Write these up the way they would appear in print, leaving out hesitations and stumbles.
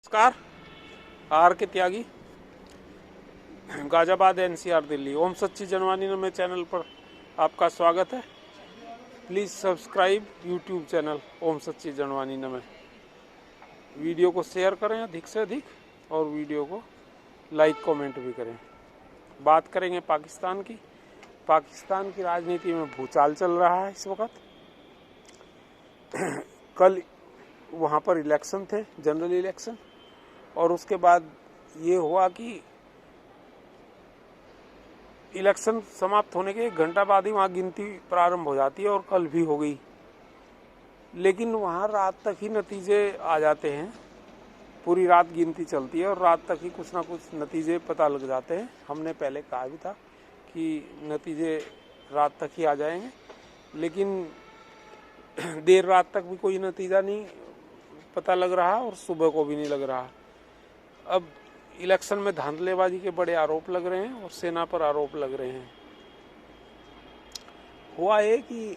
नमस्कार। आर के त्यागी, गाजियाबाद एनसीआर दिल्ली। ओम सच्ची जनवानी में चैनल पर आपका स्वागत है। प्लीज़ सब्सक्राइब यूट्यूब चैनल ओम सच्ची जनवानी में। वीडियो को शेयर करें अधिक से अधिक और वीडियो को लाइक कमेंट भी करें। बात करेंगे पाकिस्तान की। पाकिस्तान की राजनीति में भूचाल चल रहा है इस वक्त। कल वहाँ पर इलेक्शन थे, जनरल इलेक्शन, और उसके बाद ये हुआ कि इलेक्शन समाप्त होने के 1 घंटा बाद ही वहाँ गिनती प्रारंभ हो जाती है, और कल भी हो गई। लेकिन वहाँ रात तक ही नतीजे आ जाते हैं। पूरी रात गिनती चलती है और रात तक ही कुछ ना कुछ नतीजे पता लग जाते हैं। हमने पहले कहा भी था कि नतीजे रात तक ही आ जाएंगे, लेकिन देर रात तक भी कोई नतीजा नहीं पता लग रहा और सुबह को भी नहीं लग रहा। अब इलेक्शन में धांधलेबाजी के बड़े आरोप लग रहे हैं और सेना पर आरोप लग रहे हैं। हुआ है कि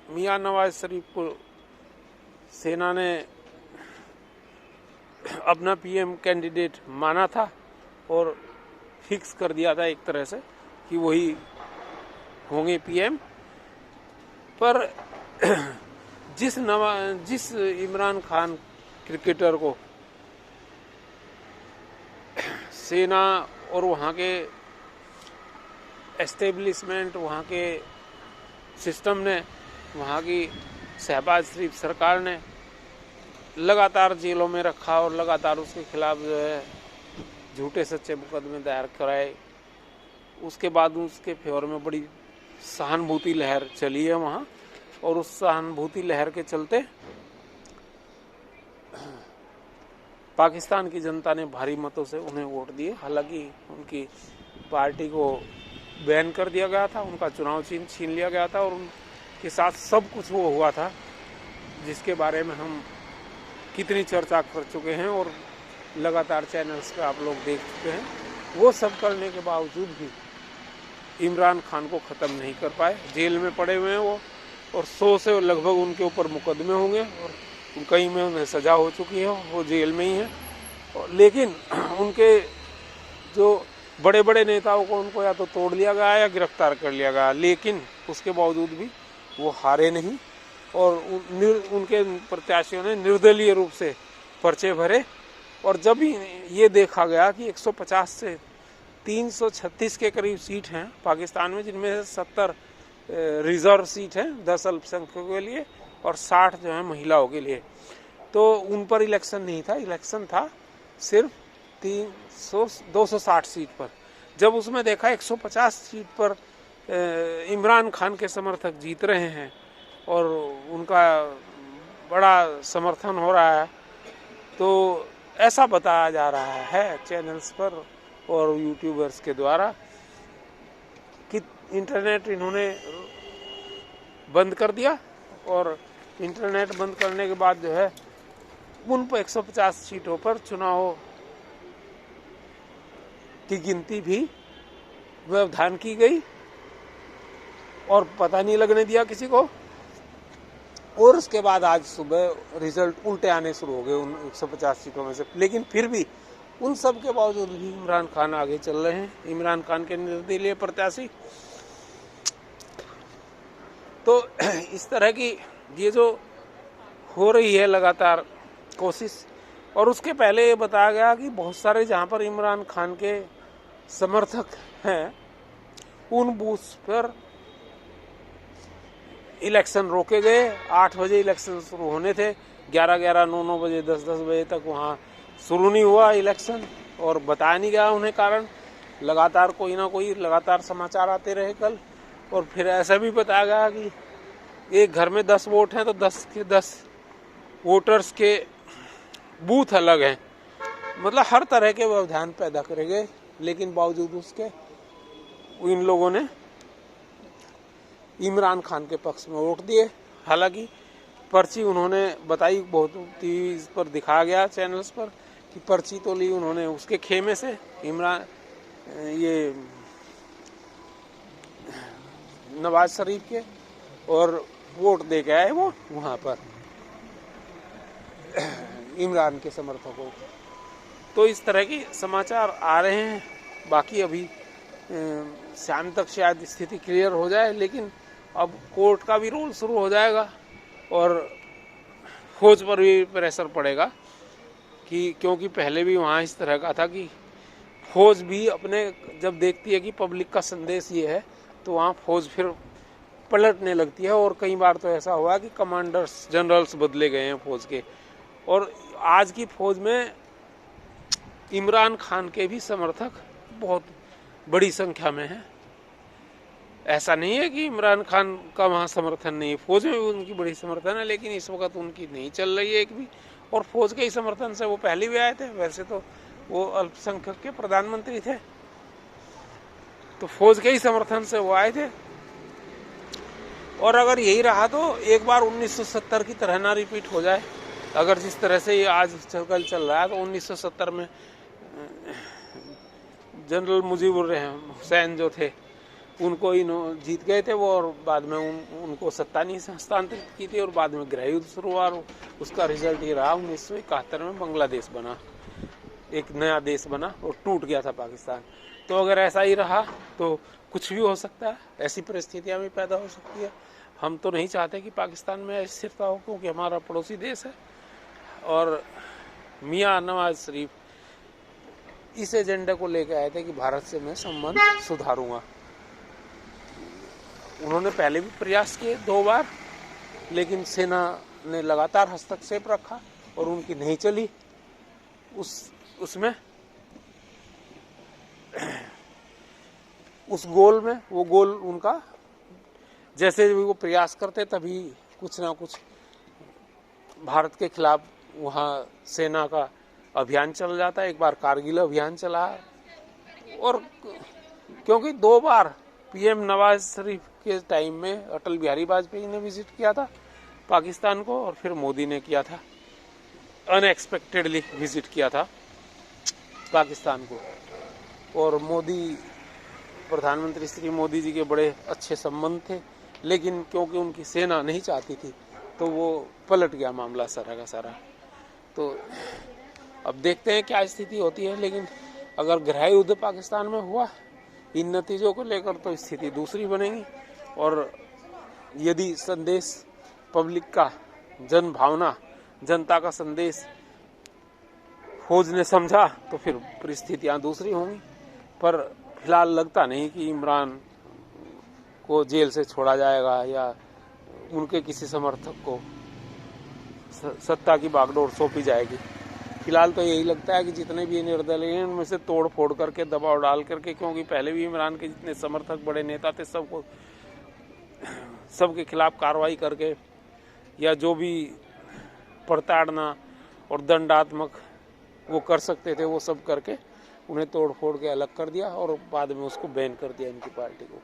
मियां नवाज शरीफ को सेना ने अपना पीएम कैंडिडेट माना था और फिक्स कर दिया था एक तरह से कि वही होंगे पीएम। पर जिस इमरान खान क्रिकेटर को सेना और वहाँ के एस्टेब्लिशमेंट, वहाँ के सिस्टम ने, वहाँ की शहबाज शरीफ सरकार ने लगातार जेलों में रखा और लगातार उसके खिलाफ जो है झूठे सच्चे मुकदमे दायर कराए। उसके बाद उसके फेवर में बड़ी सहानुभूति लहर चली है वहाँ, और उस सहानुभूति लहर के चलते पाकिस्तान की जनता ने भारी मतों से उन्हें वोट दिए। हालांकि उनकी पार्टी को बैन कर दिया गया था, उनका चुनाव चिन्ह छीन लिया गया था, और उनके साथ सब कुछ वो हुआ था जिसके बारे में हम कितनी चर्चा कर चुके हैं और लगातार चैनल्स पे आप लोग देख चुके हैं। वो सब करने के बावजूद भी इमरान खान को ख़त्म नहीं कर पाए। जेल में पड़े हुए हैं वो, और 100 से लगभग उनके ऊपर मुकदमे होंगे और कई में उन्हें सज़ा हो चुकी है, वो जेल में ही है। लेकिन उनके जो बड़े बड़े नेताओं को उनको या तो तोड़ लिया गया या गिरफ्तार कर लिया गया, लेकिन उसके बावजूद भी वो हारे नहीं और उनके प्रत्याशियों ने निर्दलीय रूप से पर्चे भरे। और जब ये देखा गया कि 150 से 336 के करीब सीट हैं पाकिस्तान में, जिनमें से 70 रिजर्व सीट हैं 10 अल्पसंख्यकों के लिए और 60 जो है महिलाओं के लिए, तो उन पर इलेक्शन नहीं था। इलेक्शन था सिर्फ 260 सीट पर। जब उसमें देखा 150 सीट पर इमरान खान के समर्थक जीत रहे हैं और उनका बड़ा समर्थन हो रहा है, तो ऐसा बताया जा रहा है चैनल्स पर और यूट्यूबर्स के द्वारा कि इंटरनेट इन्होंने बंद कर दिया, और इंटरनेट बंद करने के बाद जो है उन पर 150 सीटों पर चुनाव की गिनती भी व्यवधान की गई और पता नहीं लगने दिया किसी को। और उसके बाद आज सुबह रिजल्ट उल्टे आने शुरू हो गए उन 150 सीटों में से। लेकिन फिर भी उन सब के बावजूद भी इमरान खान आगे चल रहे हैं, इमरान खान के निर्दलीय प्रत्याशी। तो इस तरह की ये जो हो रही है लगातार कोशिश, और उसके पहले ये बताया गया कि बहुत सारे जहाँ पर इमरान खान के समर्थक हैं उन बूथ्स पर इलेक्शन रोके गए। 8 बजे इलेक्शन शुरू होने थे, 11-11, 9-9 बजे, 10-10 बजे तक वहाँ शुरू नहीं हुआ इलेक्शन, और बताया नहीं गया उन्हें कारण। लगातार कोई ना कोई लगातार समाचार आते रहे कल, और फिर ऐसा भी बताया गया कि एक घर में 10 वोट हैं तो 10 के 10 वोटर्स के बूथ अलग हैं। मतलब हर तरह के व्यवधान पैदा करे गए, लेकिन बावजूद उसके इन लोगों ने इमरान खान के पक्ष में वोट दिए। हालांकि पर्ची उन्होंने बताई, बहुत टीवी पर दिखाया गया चैनल्स पर कि पर्ची तो ली उन्होंने उसके खेमे से, इमरान ये नवाज शरीफ के, और वोट दे के आए वो वहाँ पर इमरान के समर्थकों को। तो इस तरह के समाचार आ रहे हैं। बाकी अभी शाम तक शायद स्थिति क्लियर हो जाए, लेकिन अब कोर्ट का भी रोल शुरू हो जाएगा और फौज पर भी प्रेशर पड़ेगा कि क्योंकि पहले भी वहाँ इस तरह का था कि फौज भी अपने जब देखती है कि पब्लिक का संदेश ये है तो वहाँ फौज फिर पलटने लगती है। और कई बार तो ऐसा हुआ कि कमांडर्स जनरल्स बदले गए हैं फौज के। और आज की फौज में इमरान खान के भी समर्थक बहुत बड़ी संख्या में हैं। ऐसा नहीं है कि इमरान खान का वहाँ समर्थन नहीं है, फौज में भी उनकी बड़ी समर्थन है, लेकिन इस वक्त उनकी नहीं चल रही है एक भी। और फौज के ही समर्थन से वो पहले भी आए थे। वैसे तो वो अल्पसंख्यक के प्रधानमंत्री थे, तो फौज के ही समर्थन से वो आए थे। और अगर यही रहा तो एक बार 1970 की तरह ना रिपीट हो जाए। अगर जिस तरह से ये आज कल चल रहा है तो 1970 में जनरल मुजीबुर रहमान हुसैन जो थे उनको जीत गए थे वो, और बाद में उनको सत्ता नहीं हस्तांतरित की थी और बाद में गृह युद्ध शुरू हुआ। उसका रिजल्ट ये रहा 1971 में बांग्लादेश बना, एक नया देश बना और टूट गया था पाकिस्तान। तो अगर ऐसा ही रहा तो कुछ भी हो सकता है, ऐसी परिस्थितियां भी पैदा हो सकती है। हम तो नहीं चाहते कि पाकिस्तान में स्थिरता हो, क्योंकि हमारा पड़ोसी देश है। और मियां नवाज शरीफ इस एजेंडे को लेकर आए थे कि भारत से मैं संबंध सुधारूंगा। उन्होंने पहले भी प्रयास किए 2 बार, लेकिन सेना ने लगातार हस्तक्षेप रखा और उनकी नहीं चली उसमें उस गोल में। वो गोल उनका जैसे भी वो प्रयास करते तभी कुछ ना कुछ भारत के खिलाफ वहाँ सेना का अभियान चल जाता है। एक बार कारगिल अभियान चला, और क्योंकि 2 बार पीएम नवाज शरीफ के टाइम में अटल बिहारी वाजपेयी ने विजिट किया था पाकिस्तान को, और फिर मोदी ने किया था, अनएक्सपेक्टेडली विजिट किया था पाकिस्तान को। और मोदी, प्रधानमंत्री श्री मोदी जी के बड़े अच्छे संबंध थे, लेकिन क्योंकि उनकी सेना नहीं चाहती थी तो वो पलट गया मामला सारा का सारा। तो अब देखते हैं क्या स्थिति होती है, लेकिन अगर गृह युद्ध पाकिस्तान में हुआ इन नतीजों को लेकर तो स्थिति दूसरी बनेगी। और यदि संदेश पब्लिक का, जन भावना, जनता का संदेश फौज ने समझा तो फिर परिस्थितियां दूसरी होंगी। पर फिलहाल लगता नहीं कि इमरान को जेल से छोड़ा जाएगा या उनके किसी समर्थक को सत्ता की बागडोर सौंपी जाएगी। फिलहाल तो यही लगता है कि जितने भी निर्दलीय हैं उनमें से तोड़ फोड़ करके, दबाव डाल करके, क्योंकि पहले भी इमरान के जितने समर्थक बड़े नेता थे सबके खिलाफ कार्रवाई करके या जो भी प्रताड़ना और दंडात्मक वो कर सकते थे वो सब करके उन्हें तोड़ फोड़ के अलग कर दिया और बाद में उसको बैन कर दिया इनकी पार्टी को।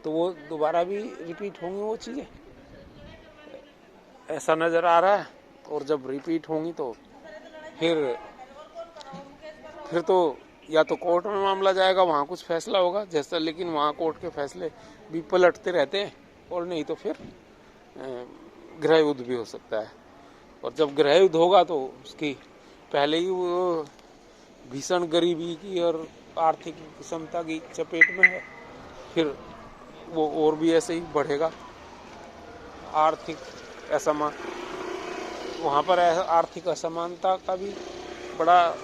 तो वो दोबारा भी रिपीट होंगी वो चीज़ें, ऐसा नज़र आ रहा है। और जब रिपीट होंगी तो फिर तो या तो कोर्ट में मामला जाएगा, वहाँ कुछ फैसला होगा जैसा, लेकिन वहाँ कोर्ट के फैसले भी पलटते रहते हैं, और नहीं तो फिर गृह युद्ध भी हो सकता है। और जब गृह युद्ध होगा तो उसकी पहले ही वो भीषण गरीबी की और आर्थिक विषमता की चपेट में है, फिर वो और भी ऐसे ही बढ़ेगा। आर्थिक असमान, वहाँ पर आर्थिक असमानता का भी बड़ा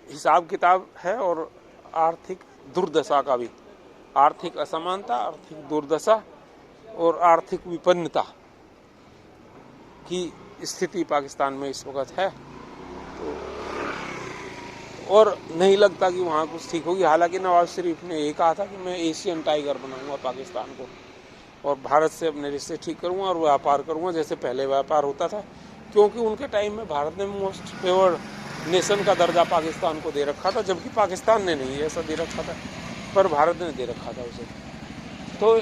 हिसाब किताब है, और आर्थिक दुर्दशा का भी, आर्थिक असमानता, आर्थिक दुर्दशा और आर्थिक विपन्नता की स्थिति पाकिस्तान में इस वक्त है। तो और नहीं लगता कि वहाँ कुछ ठीक होगी। हालांकि नवाज शरीफ ने ये कहा था कि मैं एशियन टाइगर बनाऊंगा पाकिस्तान को और भारत से अपने रिश्ते ठीक करूंगा और व्यापार करूंगा जैसे पहले व्यापार होता था, क्योंकि उनके टाइम में भारत ने मोस्ट फेवर्ड नेशन का दर्जा पाकिस्तान को दे रखा था, जबकि पाकिस्तान ने नहीं ऐसा दे रखा था, पर भारत ने दे रखा था उसे। तो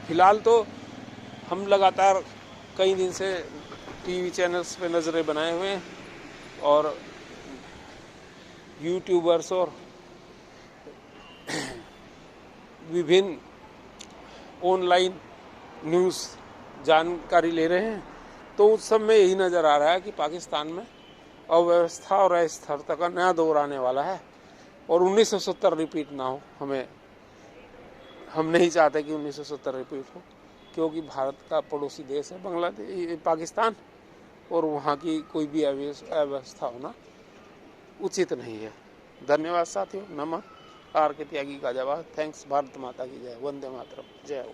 फिलहाल तो हम लगातार कई दिन से टीवी चैनल्स पे नज़रें बनाए हुए हैं और यूट्यूबर्स और विभिन्न ऑनलाइन न्यूज़ जानकारी ले रहे हैं, तो उस सब में यही नज़र आ रहा है कि पाकिस्तान में अव्यवस्था और अस्थिरता का नया दौर आने वाला है और 1970 रिपीट ना हो। हम नहीं चाहते कि 1970 रिपीट हो, क्योंकि भारत का पड़ोसी देश है बांग्लादेश, पाकिस्तान, और वहाँ की कोई भी अव्यवस्था होना उचित नहीं है। धन्यवाद साथियों। नमन। आर के त्यागी का जवाब। थैंक्स। भारत माता की जय। वंदे मातरम। जय हो।